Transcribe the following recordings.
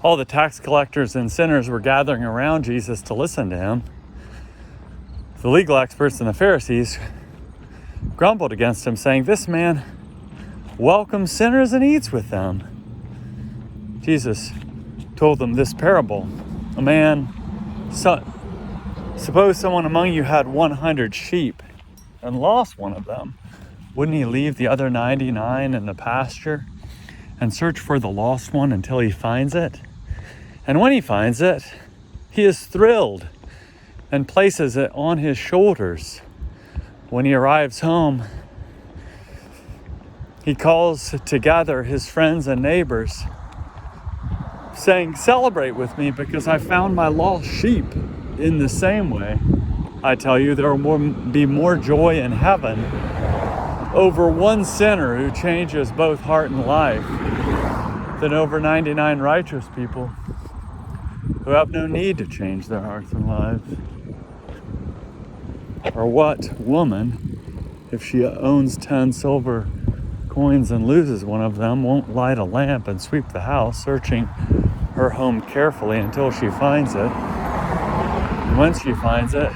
all the tax collectors and sinners were gathering around Jesus to listen to him, the legal experts and the Pharisees grumbled against him, saying, "This man welcomes sinners and eats with them." Jesus told them this parable. Suppose someone among you had 100 sheep and lost one of them. Wouldn't he leave the other 99 in the pasture and search for the lost one until he finds it? And when he finds it, he is thrilled and places it on his shoulders. When he arrives home, he calls together his friends and neighbors, saying, "Celebrate with me because I found my lost sheep." In the same way, I tell you, there will be more joy in heaven over one sinner who changes both heart and life than over 99 righteous people who have no need to change their hearts and lives. Or what woman, if she owns 10 silver coins and loses one of them, won't light a lamp and sweep the house, searching her home carefully until she finds it? And when she finds it,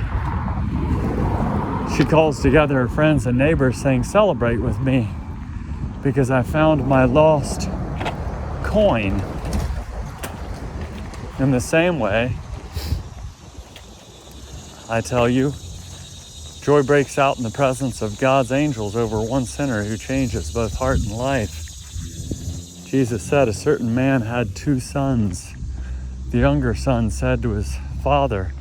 she calls together her friends and neighbors, saying, "Celebrate with me because I found my lost coin." In the same way, I tell you, joy breaks out in the presence of God's angels over one sinner who changes both heart and life. Jesus said a certain man had 2 sons. The younger son said to his father,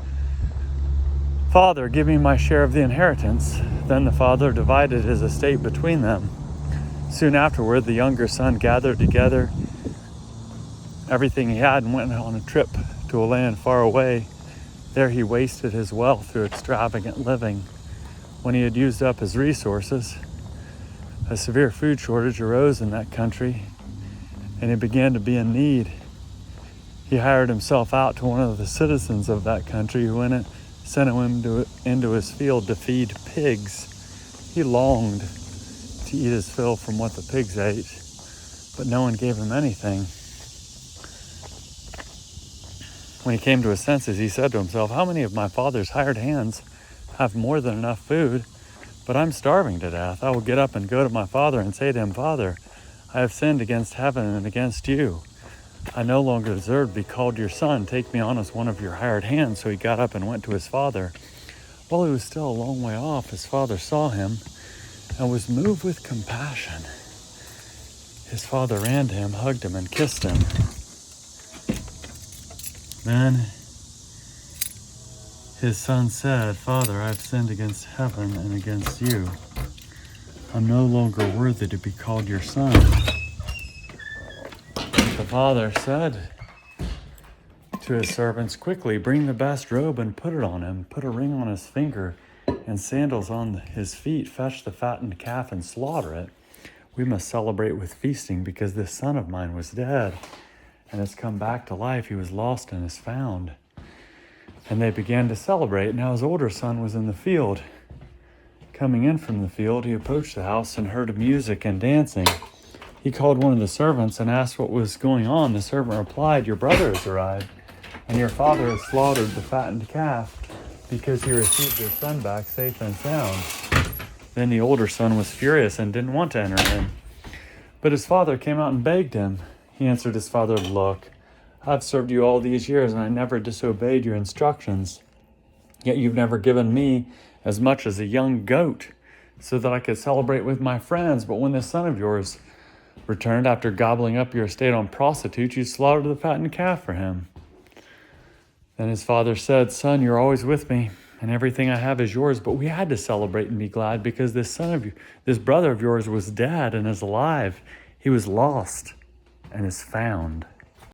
"Father, give me my share of the inheritance." Then the father divided his estate between them. Soon afterward, the younger son gathered together everything he had and went on a trip to a land far away. There he wasted his wealth through extravagant living. When he had used up his resources, a severe food shortage arose in that country, and he began to be in need. He hired himself out to one of the citizens of that country, who sent him into his field to feed pigs. He longed to eat his fill from what the pigs ate, but no one gave him anything. When he came to his senses, he said to himself, "How many of my father's hired hands have more than enough food, but I'm starving to death? I will get up and go to my father and say to him, 'Father, I have sinned against heaven and against you. I no longer deserve to be called your son. Take me on as one of your hired hands.' So he got up and went to his father. While he was still a long way off, his father saw him and was moved with compassion. His father ran to him, hugged him, and kissed him. Then his son said, 'Father, I have sinned against heaven and against you. I'm no longer worthy to be called your son.' The father said to his servants, 'Quickly, bring the best robe and put it on him. Put a ring on his finger and sandals on his feet. Fetch the fattened calf and slaughter it. We must celebrate with feasting, because this son of mine was dead and has come back to life. He was lost and is found.' And they began to celebrate. Now his older son was in the field. Coming in from the field, he approached the house and heard music and dancing. He called one of the servants and asked what was going on. The servant replied, 'Your brother has arrived, and your father has slaughtered the fattened calf, because he received his son back safe and sound.' Then the older son was furious and didn't want to enter in. But his father came out and begged him. He answered his father, 'Look, I've served you all these years, and I never disobeyed your instructions. Yet you've never given me as much as a young goat, so that I could celebrate with my friends. But when this son of yours returned after gobbling up your estate on prostitutes, you slaughtered the fattened calf for him.' Then his father said, 'Son, you're always with me, and everything I have is yours. But we had to celebrate and be glad, because this brother of yours was dead and is alive. He was lost and is found.'